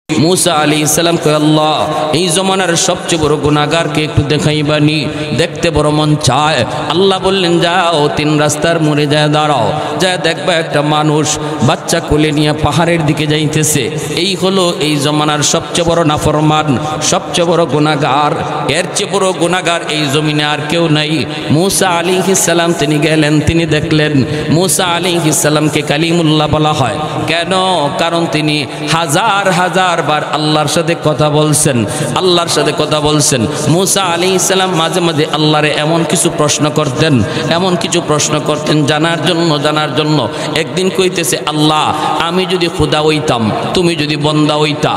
मूसा आलैहिस सालाम कहे अल्लाह এই জমানার সবচেয়ে বড় গুনাহগারকে একটু দেখাইবানি দেখতে বড় মন চায়। আল্লাহ বললেন যাও তিন রাস্তার মোড়ে যায় দাঁড়াও, যায় দেখবা একটা মানুষ বাচ্চা কোলে নিয়ে পাহাড়ের দিকে যাইতেছে। এই হলো এই জমানার সবচেয়ে বড় নাফরমান, সবচেয়ে বড় গুনাহগার। এর চেয়ে বড় গুনাহগার এই জমিনে আর কেউ নাই। मूसा আলাইহিস সালাম তিনি গেলেন, তিনি দেখলেন मूसा আলাইহিস সালামকে কালিমুল্লাহ বলা হয় কেন? কারণ তিনি হাজার হাজার বার আল্লাহর সাথে কথা বলছেন, আল্লাহর সাথে কথা বলছেন। मूसा আলাইহিস সালাম মাঝে মাঝে আল্লাহরে এমন কিছু প্রশ্ন করতেন, এমন কিছু প্রশ্ন করতেন জানার জন্য। একদিন কইতেছে আল্লাহ আমি যদি খোদা হইতাম, তুমি যদি বন্দা হইতা।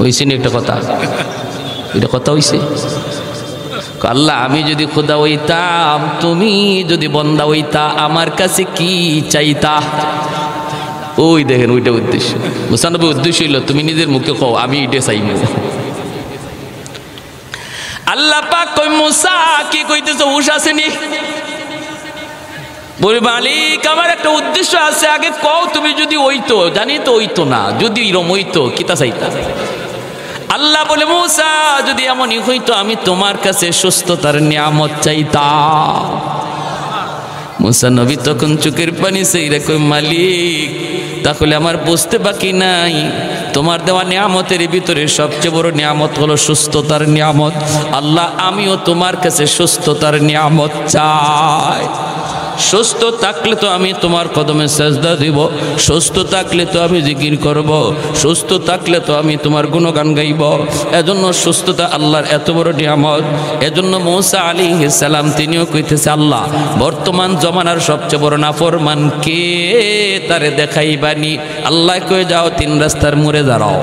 হইছে না একটা কথা? এটা কথা হইছে? আল্লাহ আমি যদি খোদা হইতাম, তুমি যদি বন্দা হইতা, আমার কাছে কি চাইতা? ওই দেখেন ওইটা উদ্দেশ্য। মুসানবীর উদ্দেশ্য হইল তুমি নিজের মুখে কও আমি এটা চাইব। আল্লাহ পাক কই মুসা কি কইতেছ? হুশ আসেনি? বলি মালিক আমার একটা উদ্দেশ্য আছে, আগে কও তুমি যদি হইতো। জানি তো হইতো না, যদি এরম হইতো কিতা চাইতা? আল্লাহ বলে মুসা যদি এমনই হইতো আমি তোমার কাছে সুস্থতার নিয়ামত চাইতাম। মুসা নবী তখন চোখের পানি সেইরা কই মালিক তাহলে আমার বুঝতে বাকি নাই, তোমার দেওয়া নিয়ামতের ভিতরে সবচেয়ে বড় নিয়ামত হলো সুস্থতার নিয়ামত। আল্লাহ আমিও তোমার কাছে সুস্থতার নিয়ামত চাই। সুস্থ থাকলে তো আমি তোমার কদমে সেজদা দিব, সুস্থ থাকলে তো আমি জিকির করব, সুস্থ থাকলে তো আমি তোমার গুণগান গাইব। এজন্য সুস্থতা আল্লাহর এত বড় নিয়ামত। এজন্য मूसा আলাইহিস সালাম তিনিও কইতেছে আল্লাহ বর্তমান জমানার সবচেয়ে বড় নাফরমান কে তারে দেখাইবানি। আল্লাহ কয়ে যাও তিন রাস্তার মোড়ে দাঁড়াও।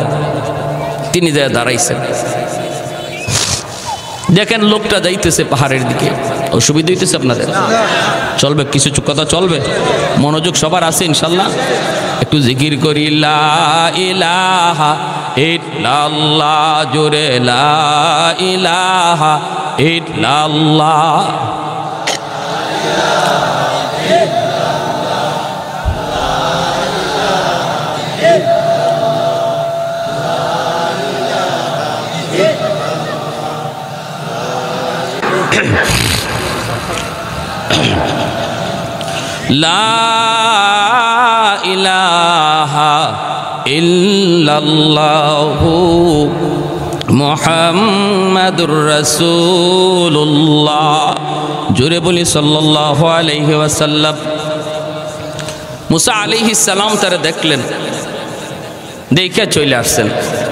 তিনি যায় দাঁড়াইছেন। দেখেন লোকটা যাইতেছে পাহাড়ের দিকে। অসুবিধা হইতেছে আপনাদের? চলবে কিছু কথা চলবে? মনোযোগ সবার আছে ইনশাল্লাহ? একটু জিকির করি লা ইলাহা ইল্লাল্লাহ, জোরে লা ইলাহা ইল্লাল্লাহ। লা ইলাহা ইল্লাল্লাহু মুহাম্মাদুর রাসূলুল্লাহ। জোরে বলি সাল্লাল্লাহু আলাইহি ওয়াসাল্লাম। मूसा আলাইহিস সালাম তারা দেখলেন, দেখে চলে আসছেন।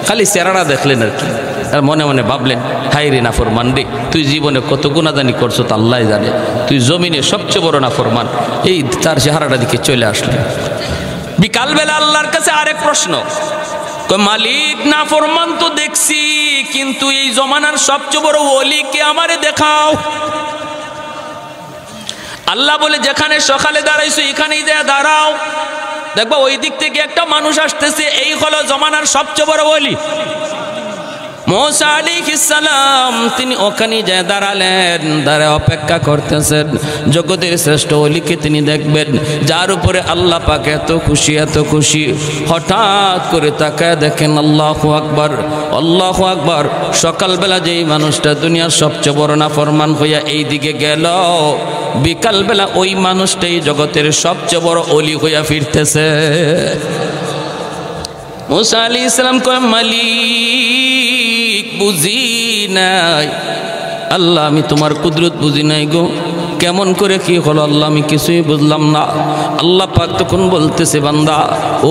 খালি চেহারা দেখলেন আর কি, আর মনে মনে ভাবলেন হাই রে নাফরমান রে, তুই জীবনে কত গুনাহদানি করছো তা আল্লাহ জানে, তুই জমিনে সবচেয়ে বড় নাফরমান। এই তার চেহারাটা দিকে চলে আসলেন। বিকালবেলা আল্লাহর কাছে আরেক প্রশ্ন, মালিক নাফরমান তো দেখছি, কিন্তু এই জমানার সবচেয়ে বড় ওলিকে আমারে দেখাও। আল্লাহ বলে যেখানে সকালে দাঁড়াইছো এখানেই দাঁড়াও, দেখবা ওই দিক থেকে একটা মানুষ আসতেছে, এই হলো জমানার সবচেয়ে বড় ওলি। मूसा আলাইহিস সালাম তিনি ওখানে যায় দাঁড়ালেন, দাঁড়ায় অপেক্ষা করতেছেন জগতের শ্রেষ্ঠ ওলিকে তিনি দেখবেন, যার উপরে আল্লাহ পাক এত খুশি এত খুশি। হঠাৎ করে তাকায় দেখেন আল্লাহু আকবার, আল্লাহু আকবার। সকালবেলা যেই মানুষটা দুনিয়ার সবচেয়ে বড় নাফরমান হইয়া এই দিকে গেল, বিকালবেলা ওই মানুষটাই জগতের সবচেয়ে বড় ওলি হইয়া ফিরতেছে। मूसा আলাইহিস সালাম কয় মালিক বুঝি নাই, আল্লাহ আমি তোমার কুদরত বুঝি নাই গো, কেমন করে কি হলো আল্লাহ আমি কিছুই বুঝলাম না। আল্লাহ পাক তখন বলতেছে বান্দা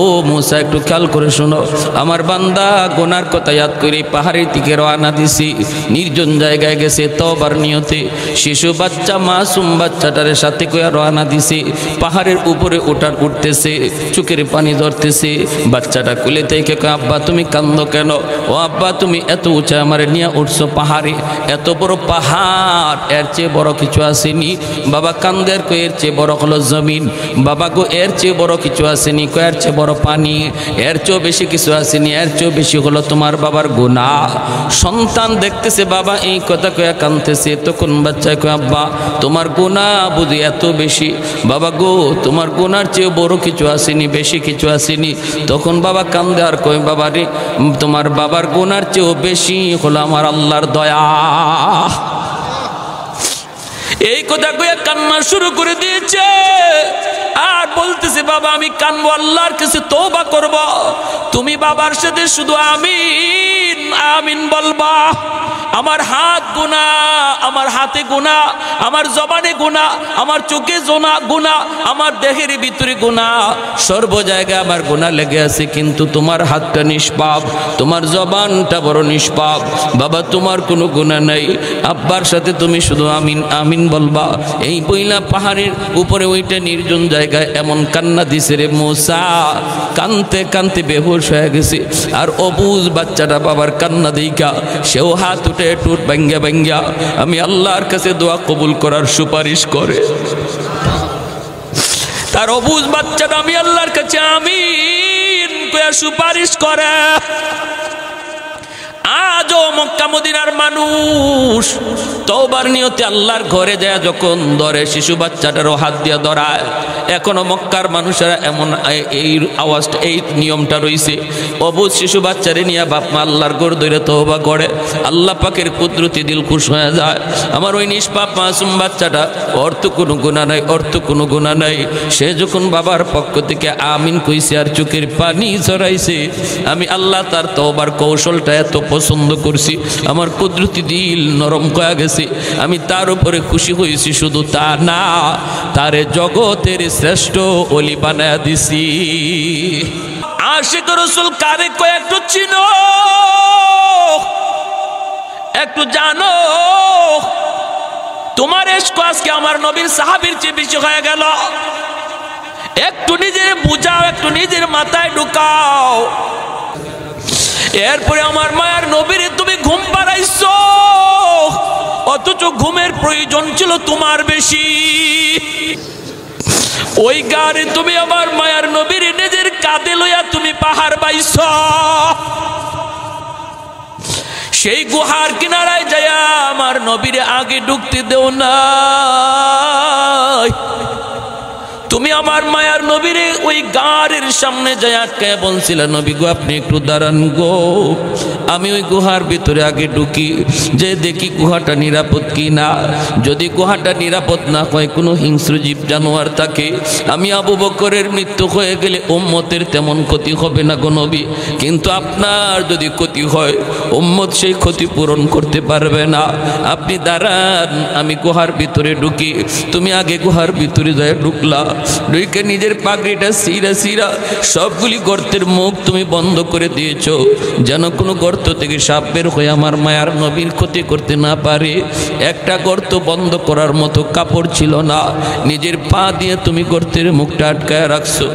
ও मूसा একটু খেয়াল করে শোনো, আমার বান্দা গুনার কথা ইয়াদ করে পাহাড়ের দিকে রওনা দিছি, নির্জন জায়গায় গেছে তওবার নিয়তে, শিশু বাচ্চা মাসুম বাচ্চাটারে সাথে কইয়া রওনা দিছে, পাহাড়ের উপরে উঠতেছে, চোখের পানি ধরতেছে। বাচ্চাটা কোলে থেকে কয় আব্বা তুমি কান্দো কেন? ও আব্বা তুমি এত উঁচা আমারে নিয়ে উঠছো পাহাড়ে, এত বড় পাহাড়, এর চেয়ে বড় কিছু আসেনি। বাবা কান্দের কো এর চেয়ে বড় হলো জমিন, বাবা গো এর চেয়ে বড় কিছু আসেনি, কো এর চেয়ে বড় পানি, এর চেয়েও বেশি কিছু আসেনি, এর চেয়েও বেশি হলো তোমার বাবার গুনাহ। সন্তান দেখতেছে বাবা এই কথা কয়ে কাঁদতেছে, তখন বাচ্চা কয় আব্বা তোমার গুনাহ বুঝি এত বেশি, বাবা গো তোমার গুনার চেয়ে বড় কিছু আসেনি, বেশি কিছু আসেনি। তখন বাবা কান্দে আর কয় বাবা রে তোমার বাবার গুনার চেয়েও বেশি হলো আমার আল্লাহর দয়া। এই কথা কয়ে কান্না শুরু করে দিয়েছে আর বলতেছে বাবা আমি কানবো, আল্লাহর কাছে তওবা করব, তুমি বাবার সাথে শুধু আমিন আমিন বলবা। আমার হাত গুনাহ, আমার হাতে গুনাহ, আমার জবানে গুনাহ, আমার চোখে গুনাহ, আমার দেহের ভিতরে গুনাহ, সর্ব জায়গায় আমার গুনাহ লেগে আছে, কিন্তু তোমার হাতটা নিষ্পাপ, তোমার জবানটা বড় নিষ্পাপ, বাবা তোমার কোনো গুনাহ নাই, আব্বার সাথে তুমি শুধু আমিন আমিন বলবা। এই বইলা পাহাড়ের উপরে ওইটা নির্জন জায়গায় এমন কান্না দিছে রে মূসা, কানতে কানতে বেহুশ হয়ে গেছে। আর অবুঝ বাচ্চাটা বাবার কান্না দেইখা সেও হাত উঠে টুট ভাঙ্গা ভাঙ্গা আমি আল্লাহর কাছে দোয়া কবুল করার সুপারিশ করে। তার অবুঝ বাচ্চাটা আমি আল্লাহর কাছে আমিন কইয়া সুপারিশ করে। আজও মক্কা মদিনার মানুষ তওবার নিয়তে আল্লাহর ঘরে যায় যখন ধরে শিশু বাচ্চাটারও হাত দিয়ে ধরায়। এখনো মক্কার মানুষেরা এমন এই আওয়াজটা এই নিয়মটা রয়েছে, অবুঝ শিশু বাচ্চারে নিয়ে বাপ মা আল্লাহর ঘর ধরে তওবা করে, আল্লাহ পাকের কুদরতি দিল খুশ হয়ে যায়। আমার ওই নিষ্পাপ মাসুম বাচ্চাটা ওর তো কোনো গুনাহ নাই, ওর তো কোনো গুনাহ নাই, সে যখন বাবার পক্ষ থেকে আমিন কইছে আর চোখের পানি ঝরাইছে, আমি আল্লাহ তার তওবার কৌশলটা এত পছন্দ করছি, আমার কুদরতি দিল নরম হয়ে গেছে, আমি তার উপরে খুশি হয়েছি। শুধু তা না, তারে জগতের শ্রেষ্ঠ ওলি বানায়া দিছি। আশিক রাসূল কারে কয় একটু চিনো, একটু জানো, তোমার ইশক আজকে আমার নবীর সাহাবীর চেয়ে বেশি হয়ে গেল। একটু নিজের বুঝাও, একটু নিজের মাথায় ঢুকাও। এরপরে আমার মায়ার নবীরে তুমি ঘুম পাড়াইছো, অথচ ঘুমের প্রয়োজন ছিল তোমার বেশি। ওই গাড়ি তুমি আমার মায়ার নবীরে নিজের কাঁধে লইয়া তুমি পাহাড় বাইছ, সেই গুহার কিনারায় যায়া আমার নবীরে আগে ঢুকতে দেও না। তুমি আমার মায়ার নবীরে ওই গাড়ির সামনে যায় আটকায় বলছিল নবী গো আপনি একটু দাঁড়ান গো, আমি ওই গুহার ভিতরে আগে ঢুকি, যে দেখি গুহাটা নিরাপদ কি না। যদি গুহাটা নিরাপদ না হয়, কোনো হিংস্র জীব জানোয়ার থাকে, আমি আবু বকরের মৃত্যু হয়ে গেলে উম্মতের তেমন ক্ষতি হবে না গো নবী, কিন্তু আপনার যদি ক্ষতি হয় উম্মত সেই ক্ষতি পূরণ করতে পারবে না। আপনি দাঁড়ান, আমি গুহার ভিতরে ঢুকি। তুমি আগে গুহার ভিতরে যায় ঢুকলা, ঢুকে নিজের পাগড়িটা সিরা সিরা সবগুলি গর্তের মুখ তুমি বন্ধ করে দিয়েছ, যেন কোনো গর্ত থেকে সাপ বের হয়ে আমার মায়ার নবীর ক্ষতি করতে না পারে। একটা গর্ত বন্ধ করার মতো কাপড় ছিল না, নিজের পা দিয়ে তুমি গর্তের মুখটা আটকায় রাখছো।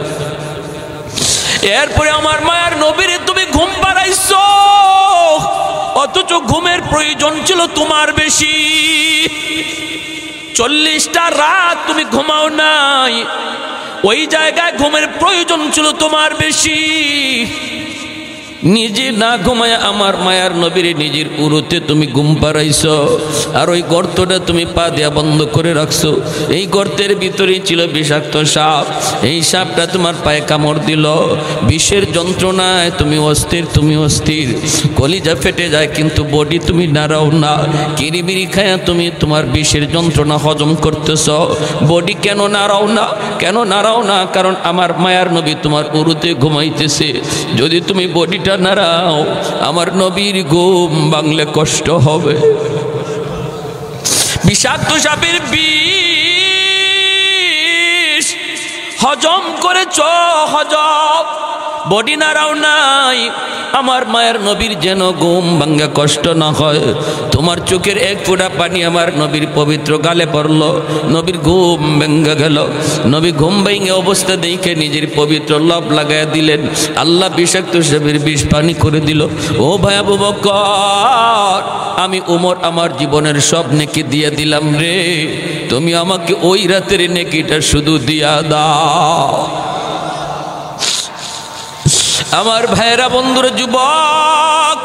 এরপরে আমার মায়ার নবীরে তুমি ঘুম পাড়াইছো, অথচ ঘুমের প্রয়োজন ছিল তোমার বেশি। 40টা রাত তুমি ঘুমাও নাই, ওই জায়গায় ঘুমের প্রয়োজন ছিল তোমার বেশি। নিজে না ঘুমায় আমার মায়ার নবীরে নিজের উরুতে তুমি ঘুম পাড়াইছো, আর ওই গর্তটা তুমি পা দিয়া বন্ধ করে রাখছো। এই গর্তের ভিতরেই ছিল বিষাক্ত সাপ, এই সাপটা তোমার পায়ে কামড় দিল, বিষের যন্ত্রণায় তুমি অস্থির, তুমি অস্থির, কলিজা ফেটে যায় কিন্তু বডি তুমি নাড়াও না, কিরিবিরি খায়া তুমি তোমার বিষের যন্ত্রণা হজম করতেছ, বডি কেন নাড়াও না, কেন নাড়াও না? কারণ আমার মায়ার নবী তোমার উরুতে ঘুমাইতেছে, যদি তুমি বডিটা নাড়াও আমার নবীর ঘুম ভাঙলে কষ্ট হবে। বিষাক্ত সাপের বিষ হজম করেছ, হজম বডি নাড়াও নাই। আমার মায়ের নবীর যেন ঘুম ভাঙ্গা কষ্ট না হয়। তোমার চোখের এক ফোঁটা পানি আমার নবীর পবিত্র গালে পড়ল, নবীর ঘুম ভেঙ্গে গেল। নবী ঘুম ভেঙে অবস্থা দেখে নিজের পবিত্র লব লাগাইয়া দিলেন। আল্লাহ বিষাক্ত সাপের বিষ পানি করে দিল। ও ভাই আবু বকর, আমি উমর আমার জীবনের সব নেকি দিয়ে দিলাম রে, তুমি আমাকে ওই রাতের নেকিটা শুধু দিয়া দাও। আমার ভাইরা, বন্ধুরা, যুবক,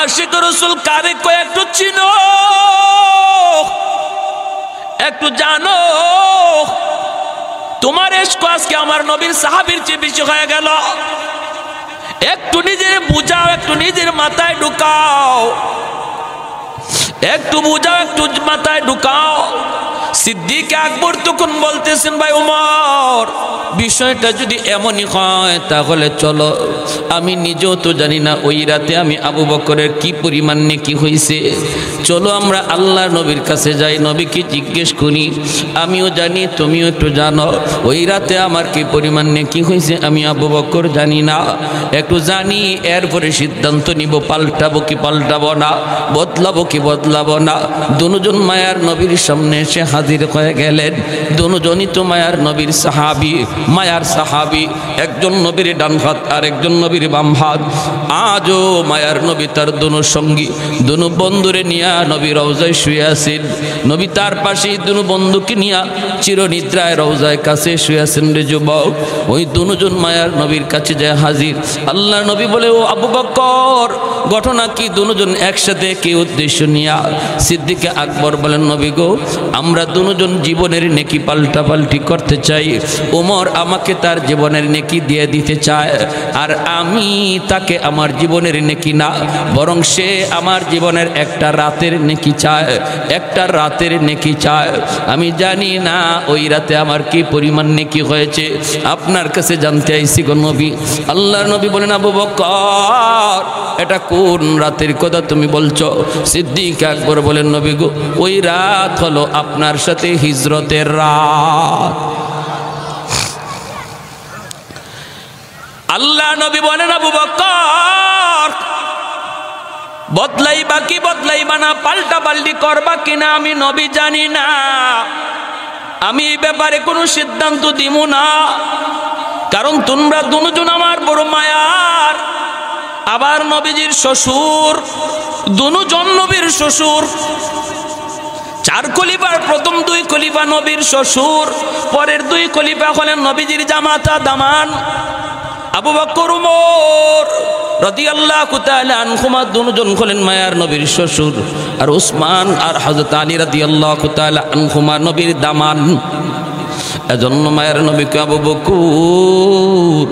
আশিক রাসূল কারে কয় একটু চিনো, একটু জানো। তোমার ইশক আজকে আমার নবীর সাহাবীর চেয়ে বেশি হয়ে গেল। একটু নিজের বুঝাও, একটু নিজের মাথায় ঢুকাও, একটু বুঝাও, একটু মাথায় ঢুকাও। সিদ্দিক আকবর তখন বলতেছেন, ভাই ওমর, বিষয়টা যদি এমনই হয় তাহলে চলো, আমি নিজেও তো জানি না ওই রাতে আমি আবু বকরের কি পরিমাণ নেকি হয়েছে, চলো আমরা আল্লাহ নবীর কাছে যাই, নবীকে জিজ্ঞেস করি। আমিও জানি, তুমিও একটু জানো, ওই রাতে আমার কি পরিমাণ নেকি হয়েছে আমি আবু বকর জানি না, একটু জানি, এরপরে সিদ্ধান্ত নিব পাল্টাবো কি পাল্টাবো না, বদলাবো কি বদলাবো না। দুজন মায়ার নবীর সামনে এসে হাজির হয়ে গেলেন। দুজনই তো মায়ার নবীর সাহাবী, মায়ার সাহাবী, একজন নবীর ডান হাত আর একজন নবীর বাম হাত। আজও মায়ার নবী তার দুনো সঙ্গী, দুনো বন্ধুরে নিয়া নবী রওজায় শুয়ে আছেন। নবী তার পাশে দুনো বন্ধুকে নিয়া চিরনিদ্রায় রওজায় কাছে শুয়ে আছেন। রে যুবক, ওই দুজন মায়ার নবীর কাছে যায় হাজির। আল্লাহ নবী বলে, ও আবু বকর, ঘটনা কি? দুজন একসাথে কি উদ্দেশ্য নিয়া? সিদ্দিক আকবর বলেন, নবী গো, আমরা দুজন জীবনের নেকি পাল্টাপাল্টি করতে চাই। ওমর আমাকে তার জীবনের নেকি দিয়ে দিতে চায়, আর আমি তাকে আমার জীবনের নেকি না, বরং সে আমার জীবনের একটা রাতের নেকি চায়, একটা রাতের নেকি চায়। আমি জানি না ওই রাতে আমার কি পরিমাণ নেকি হয়েছে, আপনার কাছে জানতে আইছি গো নবী। আল্লাহর নবী বলেন, আবু বকর, এটা কোন রাতের কথা তুমি বলছো? সিদ্দিক আকবর বলেন, নবী গো, ওই রাত হলো আপনার সাথে হিজরতের রাত। আল্লাহ নবী বলেন, আবু বকর, বদলাইবা কি বদলাইবা না, পাল্টা পাল্টি করবা কিনা আমি নবী জানি না, আমি এই ব্যাপারে কোনো সিদ্ধান্ত দিব না, কারণ তোমরা দুজন আমার বড় মায়ার। আবার নবীজির শ্বশুর, দুজন নবীর শ্বশুর, চার খলিফার প্রথম দুই খলিফা নবীর শ্বশুর, পরের দুই খলিফা হলেন নবীজির জামাতা দামান আবু বকর ওমর রাদিয়াল্লাহু তাআলা আনহুমা। দুজন হলেন মায়ার নবীর শ্বশুর, আর উসমান আর হযরত আলী রাদিয়াল্লাহু তাআলা আনহুমা নবীর দামান। এজন্য মায়ের নবীকে, আবু বকর,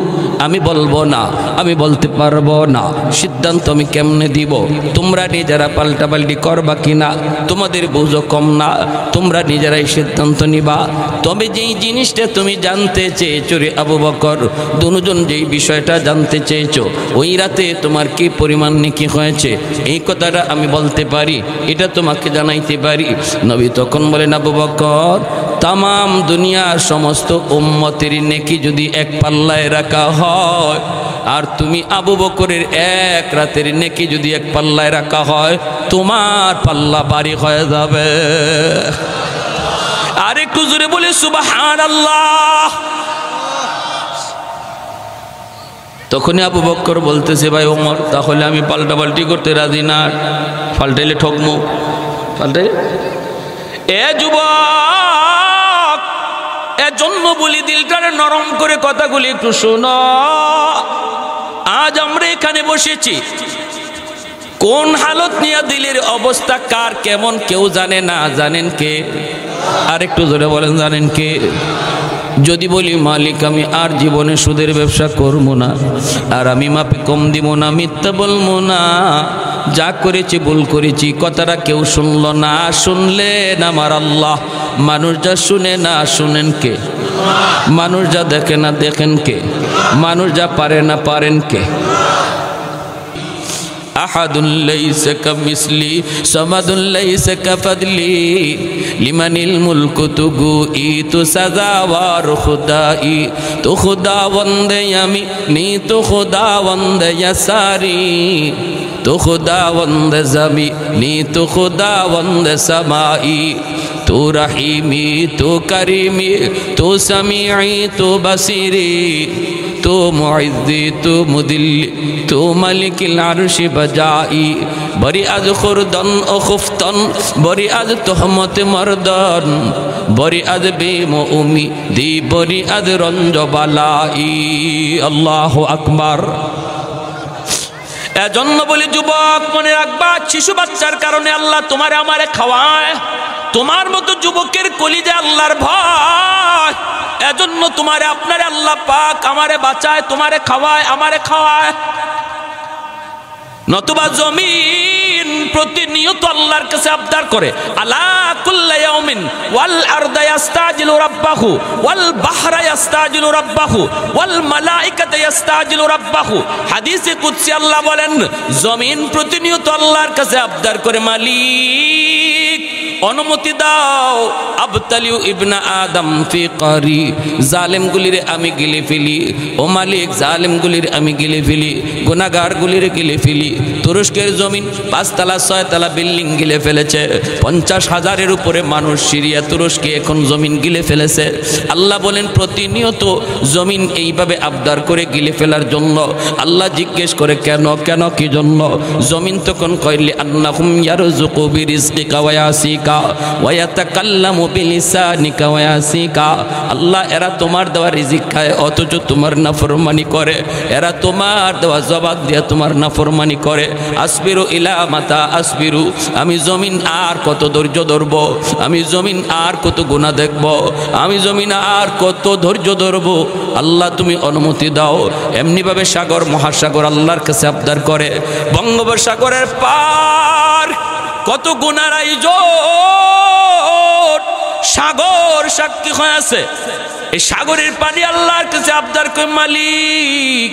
আমি বলবো না, আমি বলতে পারবো না, সিদ্ধান্ত আমি কেমনে দিব? তোমরা নিজেরা পাল্টাপাল্টি করবা কিনা, তোমাদের বুঝো কম না, তোমরা নিজেরাই সিদ্ধান্ত নিবা। তবে যেই জিনিসটা তুমি জানতে চেয়েছো রে আবু বকর, দুজন যেই বিষয়টা জানতে চেয়েছো, ওই রাতে তোমার কি পরিমাণ নেকি হয়েছে, এই কথাটা আমি বলতে পারি, এটা তোমাকে জানাইতে পারি। নবী তখন বলেন, আবু বকর, তামাম দুনিয়ার সমস্ত উম্মতের নেকি যদি এক পাল্লায় রাখা হয়, আর তুমি আবু বকরের এক রাতের নেকি যদি এক পাল্লায় রাখা হয়, তোমার পাল্লা ভারী হয়ে যাবে। আর একটু জোরে বলে সুবহানাল্লাহ। তখনই আবু বকর বলতেছে, ভাই ওমর, তাহলে আমি পাল্টাপাল্টি করতে রাজি না, পাল্টাইলে ঠকমু, পাল্টাইলে। এ যুবক, এজন্য বলি দিলটারে নরম করে কথাগুলি একটু শোনো। আজ আমরা এখানে বসেছি, কোন হালত নিয়ে দিলের অবস্থা কার কেমন কেউ জানে না, জানেন কে? আর একটু জোরে বলেন, জানেন কে? যদি বলি, মালিক আমি আর জীবনে সুদের ব্যবসা করবো না, আর আমি মাপে কম দিব না, মিথ্যা বলবো না, যা করেছি ভুল করেছি, কথাটা কেউ শুনলো না, শুনলেন আমার আল্লাহ। মানুষ যা শুনে না, শুনেন কে? মানুষ যা দেখে না, দেখেন কে? মানুষ যা পারে না, পারেন কে? আহাদুন লাইসা কামিসলি সামাদুন লাইসা কাফাদলি লিমানিল মুলকু তুগু ই তু সাজাওয়ার খুদাই তো খুদাবন্দে আমি নি তো খুদাবন্দে ইয়াসারি তো খুদাবন্দে জমি নি তো খুদাবন্দে সামাই তো রহিমি তো করিমি তো সমিঈ তো বসিরি তো মুইজ্জি তো মুদিল্লি তো মালিকিল আরশি বজাই বরি আজ খুরদন ও খুফতন বরি আজ তোহমত মরদন বরি আজ বেমউমি দি বরি আজ রঞ্জ বালাই আল্লাহু আকবার। এজন্য বলি যুবক মনে রাখবা, শিশু বাচ্চার কারণে আল্লাহ তোমারে আমারে খাওয়ায়। তোমার মতো যুবকের কলিজে আল্লাহর ভয়, এজন্য তোমারে আপনারে আল্লাহ পাক আমারে বাঁচায়, তোমারে খাওয়ায়, আমারে খাওয়ায়। নতুবা জমিন প্রতিনিয়ত আল্লাহর কাছে আবদার করে, আলা কুল্লা ইয়াউমিন ওয়াল আরদা ইস্তাজিলু রাব্বাহু ওয়াল বাহরা ইস্তাজিলু রাব্বাহু ওয়াল মালাইকাতু ইস্তাজিলু রাব্বাহু। হাদিসে কুদসি আল্লাহ বলেন, জমিন প্রতিনিয়ত আল্লাহর কাছে আবদার করে, মালিক অনুমতি দাও, আবতালিউ ইবনা আদম ফি কারি, জালেম গুলিরে আমি গিলে ফেলি। ও মালিক, জালেম গুলির আমি গিলে ফেলি, গুনাহগার গুলিরে গিলে ফেলি। তুরস্কের জমিন 5 তলা 6 তলা বিল্ডিং গিলে ফেলেছে, 50,000-এর উপরে মানুষ সিরিয়া তুরস্কে এখন জমিন গিলে ফেলেছে। আল্লাহ বলেন প্রতিনিয়ত জমিন এইভাবে আবদার করে গিলে ফেলার জন্য। আল্লাহ জিজ্ঞেস করে কেন কেন কি জন্য? জমিন তখন কইলে আন্নাহুম ইয়ারযুকু বিরিজকিকা ওয়া ইয়াসিকা ওয়া ইয়াতাকাল্লামু বিলিসানিকা ওয়া ইয়াসিকা। আল্লাহ এরা তোমার দেওয়া রিজিক খায় অথচ তোমার নাফরমানি করে, এরা তোমার দেওয়া জবাব দিয়ে তোমার নাফরমানি করে। আসবিরু ইলা মাতা আসবিরু, আমি জমিন আর কত ধৈর্য ধরব, আমি জমিন আর কত গুনাহ দেখব, আমি জমিন আর কত ধৈর্য ধরব। আল্লাহ তুমি অনুমতি দাও। এমনিভাবে সাগর মহাসাগর আল্লাহর কাছে আবদার করে। বঙ্গোপসাগরের পার কত গুনার আয়োজন, সাগর সাক্ষী হয়ে আছে। এই সাগরের পানি আল্লাহর কাছে আবদার করে, মালিক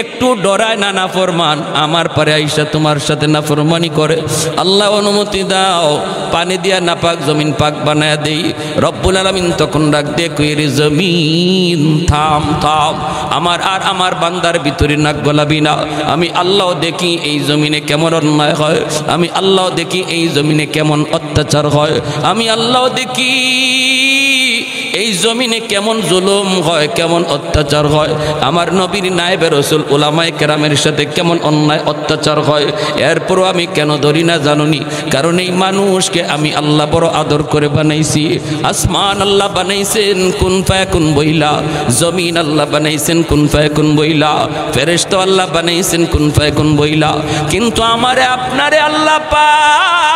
একটু ডরায় না নাফরমান, আমার পরে আইসা তোমার সাথে নাফরমানি করে। আল্লাহ অনুমতি দাও, পানি দিয়া নাপাক জমিন পাক বানায় দেই। রব্বুল আলামিন তখন ডাক দিয়ে কইরে, জমিন থাম থাম, আমার আর আমার বান্দার ভিতরে নাক গলাবি না। আমি আল্লাহ দেখি এই জমিনে কেমন অন্যায় হয়, আমি আল্লাহ দেখি এই জমিনে কেমন অত্যাচার হয়, আমি আল্লাহ দেখি এই জমিনে কেমন জুলুম হয়, কেমন অত্যাচার হয়, আমার নবীর নায়েবে রাসূল উলামায়ে কেরামের সাথে কেমন অন্যায় অত্যাচার হয়। এরপরও আমি কেন ধরি না জানুনি? কারণ এই মানুষকে আমি আল্লাহ বড় আদর করে বানাইছি। আসমান আল্লাহ বানাইছেন কুন ফায়াকুন বইলা, জমিন আল্লাহ বানাইছেন কুন ফায়াকুন বইলা, ফেরেশতা আল্লাহ বানাইছেন কুন ফায়াকুন বইলা। কিন্তু আমারে আপনারে আল্লাহ পাক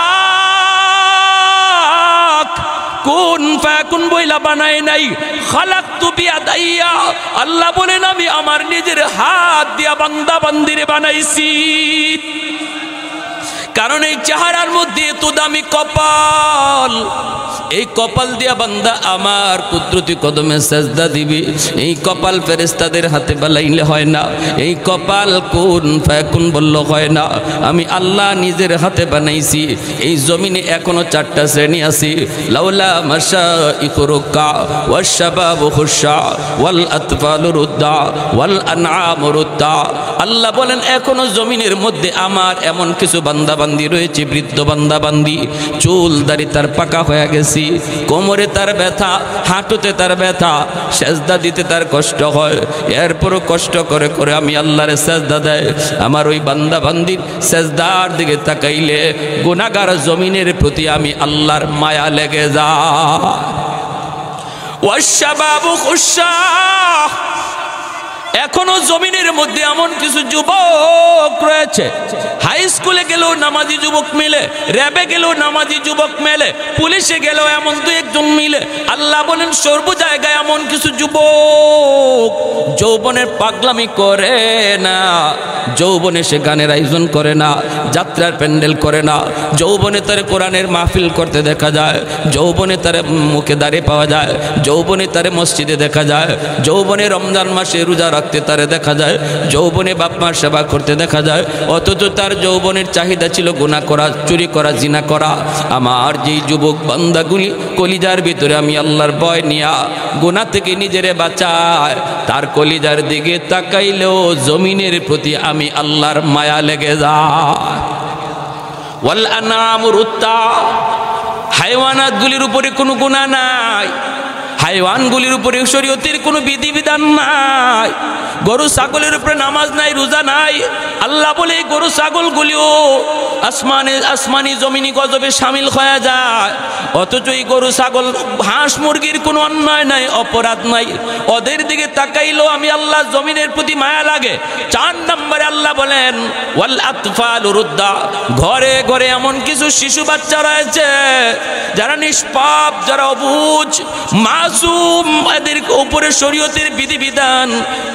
কুন ফায়াকুন বইলা বানায় নাই। খালাকতু বিয়াদাইয়া, আল্লাহ বলেন আমি আমার নিজের হাত দিয়া বান্দা বান্দিরে বানাইছি। কারণ এই চেহারার মধ্যে এত দামি কপাল, এই কপাল দিয়া বান্দা আমার কুদরতি কদমে সেজদা দিবে। এই কপাল ফেরেশতাদের হাতে বালাইলে হয় না, এই কপাল কুন ফায়াকুন বললে হয় না। আমি আল্লাহ নিজের হাতে বানাইছি। এই জমিনে এখনো 4টা শ্রেণী আছে, লাউলা মাশাইখু রুকা ওয়াশ শাবাবু খুশা ওয়াল আতফালু রুদ্দা ওয়াল আনআমু রুদ্দা। আল্লাহ বলেন এখনো জমিনের মধ্যে আমার এমন কিছু বান্দা বান্দি রয়েছে, বৃদ্ধ বান্দা বান্দি, চুল দাড়ি তার পাকা হয়ে গেছে, কোমরে তার ব্যথা, হাঁটুতে তার ব্যথা, সেজদা দিতে তার কষ্ট হয়, এরপরও কষ্ট করে করে আমি আল্লাহরে সেজদা দেয়। আমার ওই বান্দা বান্দির সেজদার দিকে তাকাইলে গুনাহগার জমিনের প্রতি আমি আল্লাহর মায়া লেগে যায়। ওয়াশবাবু খুশা, এখনো জমিনের মধ্যে এমন কিছু যুবক রয়েছে, হাই স্কুলে গেলেও নামাজি যুবক মিলে, র্যাবে গেলেও নামাজি যুবক মেলে, পুলিশে গেলেও এমন 2-1 মিলে। আল্লাহ বলেন সর্ব জায়গায় এমন কিছু যুবক যৌবনের পাগলামি করে না, যৌবনে সে গানের আয়োজন করে না, যাত্রার প্যান্ডেল করে না, যৌবনে তার কোরআনের মাহফিল করতে দেখা যায়, যৌবনে তার মুখে দাঁড়িয়ে পাওয়া যায়, যৌবনে তার মসজিদে দেখা যায়, যৌবনে রমজান মাসে রোজা রাখতে তারে দেখা যায়, যৌবনে বাপ মার সেবা করতে দেখা যায়। অথচ তার যৌবনের চাহিদা ছিল গুনাহ করা, চুরি করা, জিনা করা। আমার যেই যুবক বান্দাগুলি কলিজার ভিতরে আমি আল্লাহর ভয় নিয়া গুনাহ থেকে নিজেরে বাঁচায়, তার কলিজার দিকে তাকাইলেও জমিনের প্রতি আমি আল্লাহর মায়া লেগে যায়। ওয়াল আনামুর উত্তা, হাইওয়ানাতগুলির উপরে কোনো গুনাহ নাই, হাইওয়ানগুলির উপরে শরীয়তের কোনো বিধিবিধান নাই। গরু ছাগলের উপরে নামাজ নাই, রোজা নাই। আল্লাহ বলে গরু ছাগলগুলিও আসমানি জমিনি গজবে শামিল হয়ে যায়। অথচ এই গরু ছাগল হাঁস মুরগির কোনো অন্যায় নাই, অপরাধ নাই, ওদের দিকে তাকাইলেও আমি আল্লাহ জমিনের প্রতি মায়া লাগে। 4 নম্বরে আল্লাহ বলেন ওয়াল আতফালু রুদ্দা, ঘরে ঘরে এমন কিছু শিশু বাচ্চা রয়েছে যারা নিষ্পাপ, যারা অবুঝ, মাসুম, এদের উপরে শরীয়তের বিধিবিধান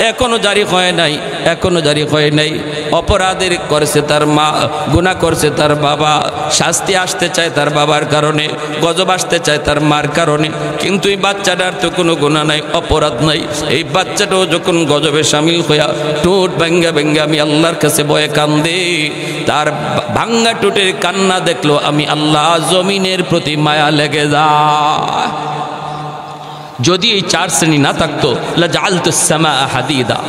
এখনো জারি হয় নাই, এখনো জারি হয় নাই। অপরাধের করেছে তার মা, গুনাহ করছে তার বাবা, শাস্তি আসতে চায় তার বাবার কারণে, গজব আসতে চায় তার মার কারণে। কিন্তু এই বাচ্চাটার তো কোনো গুনাহ নাই, অপরাধ নাই। এই বাচ্চাটাও যখন গজবে শামিল হইয়া ঠোঁট ভাঙ্গা ভাঙ্গা আমি আল্লাহর কাছে বয়ে কান্দে, তার ভাঙ্গা ঠোঁটের কান্না দেখলো আমি আল্লাহ জমিনের প্রতি মায়া লেগে যায়। যদি এই 4 শ্রেণী না থাকতো লাজালতুস সামাআ হাদিদা,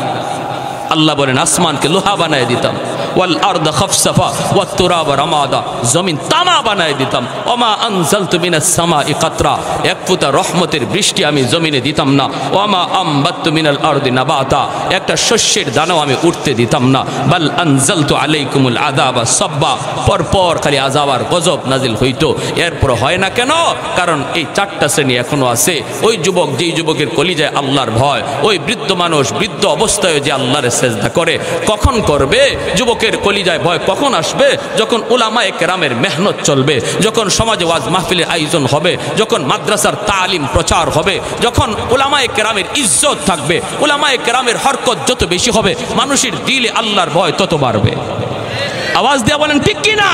আল্লাহ বলেন আসমানকে লোহা বানায় দিতাম, ওয়াল আরদা খাফসাফা ওয়াত তুরাবা রামাদা, জমিন তামা বানায় দিতাম। ওমা আনজালতু মিনাস সামাই কাতরা, এক ফোঁটা রহমতের বৃষ্টি আমি জমিনে দিতাম না। ওমা আমবাততু মিনাল আরদি নাবাতা, একটা শস্যের দানাও আমি উঠতে দিতাম না। বাল আনজালতু আলাইকুমুল আযাবা সাব্বা, পরপর খালি আযাব আর গজব নাজিল হইতো। এরপর হয় না কেন? কারণ এই 4টা শ্রেণী এখনো আছে। ওই যুবক, যেই যুবকের কলিজায় আল্লাহর ভয়, ওই বৃদ্ধ মানুষ বৃদ্ধ অবস্থায় যে আল্লাহর সেজদা করে, কখন করবে? যুবকের কলিজায় ভয় কখন আসবে? যখন উলামায়ে কেরামের মেহনত চলবে, যখন সমাজে ওয়াজ মাহফিলের আয়োজন হবে, যখন মাদ্রাসার তালিম প্রচার হবে, যখন উলামায়ে কেরামের ইজ্জত থাকবে, উলামায়ে কেরামের হরকত যত বেশি হবে, মানুষের দিলে আল্লাহর ভয় তত বাড়বে। আওয়াজ দিয়া বলেন ঠিক কি না?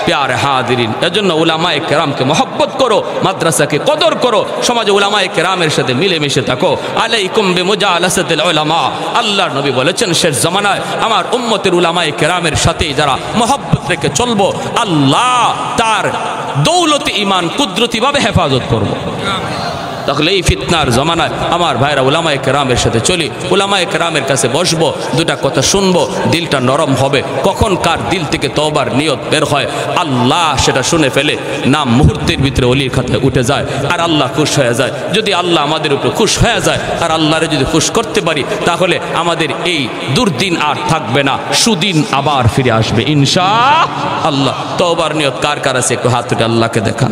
প্যারে হাজিরিন, এজন্য উলামায়ে কেরামকে মহব্বত করো, মাদ্রাসাকে কদর করো, সমাজে উলামায়ে কেরামের সাথে মিলেমিশে থাকো। আলাইকুম বিমুজালাসাতিল উলামা, আল্লাহর নবী বলেছেন শেষ জামানায় আমার উম্মতের উলামায়ে কেরামের সাথে যারা মহব্বত রেখে চলবো, আল্লাহ তার দৌলতে ঈমান কুদরতিভাবে হেফাজত করবো। তাহলে এই ফিতনার জমানায় আমার ভাইরা উলামায়ে কেরামের সাথে চলি, উলামায়ে কেরামের কাছে বসবো, 2টা কথা শুনবো, দিলটা নরম হবে। কখন কার দিল থেকে তওবার নিয়ত বের হয়, আল্লাহ সেটা শুনে ফেলে, নাম মুহূর্তের ভিতরে ওলির খাতায় উঠে যায়, আর আল্লাহ খুশ হয়ে যায়। যদি আল্লাহ আমাদের উপর খুশ হয়ে যায়, আর আল্লাহরে যদি খুশ করতে পারি, তাহলে আমাদের এই দুর্দিন আর থাকবে না, সুদিন আবার ফিরে আসবে ইনশাআল্লাহ। তওবার নিয়ত কার কার আছে একটু হাত তুলে আল্লাহকে দেখান।